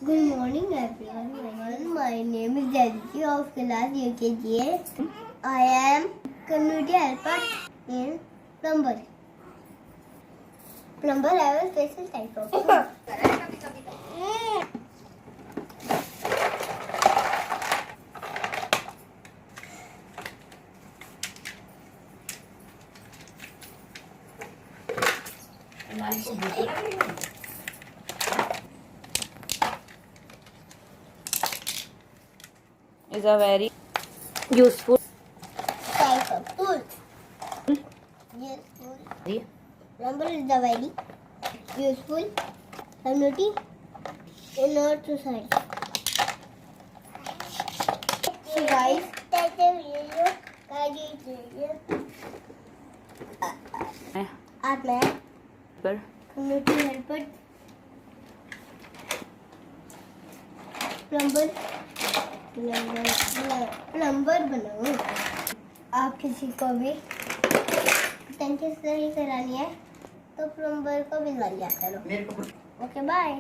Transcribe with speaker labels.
Speaker 1: Good morning, everyone. My name is Jayati of class UKG. I am community helper in plumber. Plumber have a special type of food.
Speaker 2: Is a very useful.
Speaker 1: Type of food. Useful. Plumber is a very useful community in our society. So guys, that's the video. आज मैं
Speaker 2: पर
Speaker 1: community helper plumber बनाऊं। आप किसी को भी टंकी सही करानी है तो प्लम्बर को बुला लिया करो। Okay bye.